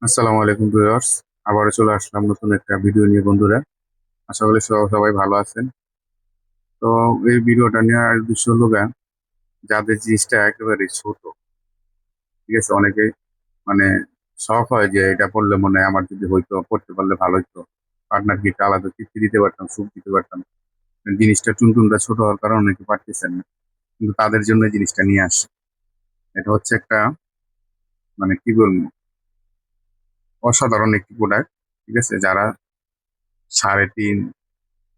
আসসালামু আলাইকুম ভিউয়ার্স। আবারও চলে আসলাম নতুন একটা ভিডিও নিয়ে বন্ধুরা। আশা করি সবাই ভালো আছেন। তো এই ভিডিওটা নেওয়ার উদ্দেশ্য হলো যাদের জিনিসটা একেবারে ছোট, ঠিক আছে? অনেকে মানে শখ হয় যে এটা পড়লে মনে হয় আমার যদি হইতো, পড়তে পারলে ভালো হইতো। পার্টনারকে একটু আলাদা তৃপ্তি দিতে পারতাম, সুখ দিতে পারতাম। জিনিসটা টুনটুনটা ছোট হওয়ার কারণে অনেকে পারতেছেন না। কিন্তু তাদের জন্য এই জিনিসটা নিয়ে আসে। এটা হচ্ছে একটা কি বলবো, অসাধারণ একটি প্রোডাক্ট। ঠিক আছে? যারা 3.5,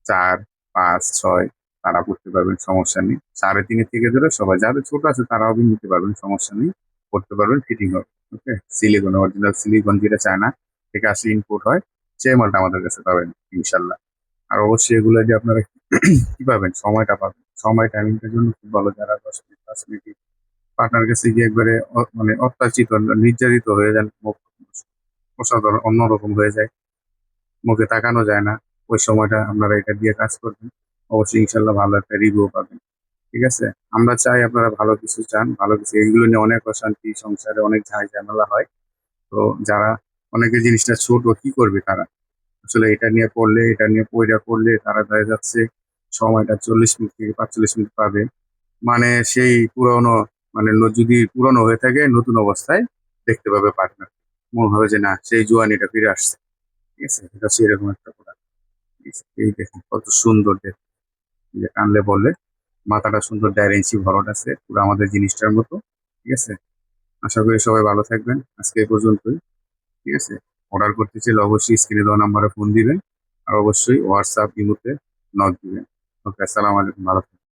4, 5, 6 তারা পড়তে পারবেন, সমস্যা নেই। 3.5 থেকে ধরে সবাই, যাদের ছোট আছে তারাও কিন্তু নিতে পারবেন, সমস্যা নেই। পড়তে পারবেন, ফিটিং হবে। ওকে, সিলিকন, অরিজিনাল সিলিকন, যেটা চায়না থেকে আসে, ইম্পোর্ট হয়, সেই মালটা আমাদের কাছে পাবেন ইনশাল্লাহ। আর অবশ্যই এগুলো যে আপনারা কি পাবেন, সময়টা পাবেন। সময় টাইমিংটার জন্য খুব ভালো। যারা 10 মিনিট 5 মিনিট পার্টনার কাছে গিয়ে একবারে অত্যাচিত, নির্যাতিত হয়ে যান, মুখ অসাধারণ অন্যরকম হয়ে যায়, মুখে তাকানো যায় না, ওই সময়টা আপনারা এটা দিয়ে কাজ করবেন, অবশ্যই ইনশাল্লাহ ভালো একটা রিভিউ পাবেন। ঠিক আছে? আমরা চাই আপনারা ভালো কিছু চান, ভালো কিছু। এগুলো নিয়ে অনেক অশান্তি, সংসারে অনেক ঝামেলা হয়। তো যারা, অনেকে জিনিসটা ছোট, কি করবে তারা? আসলে এটা নিয়ে পড়লে, এটা নিয়ে পড়া করলে তারা দেখা যাচ্ছে সময়টা 40 মিনিট থেকে 45 মিনিট পাবে। মানে সেই পুরনো, যদি পুরনো হয়ে থাকে, নতুন অবস্থায় দেখতে পাবে পার্টনার। মনে হবে যে না, সেই জোয়ানিটা ফিরে আসছে। ঠিক আছে? এটা সেরকম একটা প্রোডাক্ট। এই দেখুন কত সুন্দর দেখতে, এই যে টানলে বললে মাথাটা সুন্দর, 1.5 ইঞ্চি ভরট আছে পুরো আমাদের জিনিসটার মতো। ঠিক আছে? আশা করি সবাই ভালো থাকবেন। আজকে এই পর্যন্তই। ঠিক আছে? অর্ডার করতে চাইলে অবশ্যই স্ক্রিনে দেওয়া নাম্বারে ফোন দিবেন। আর অবশ্যই হোয়াটসঅ্যাপ, ইমোতে নক দিবেন। ওকে, আসসালামু আলাইকুম, ভালো থাকবেন।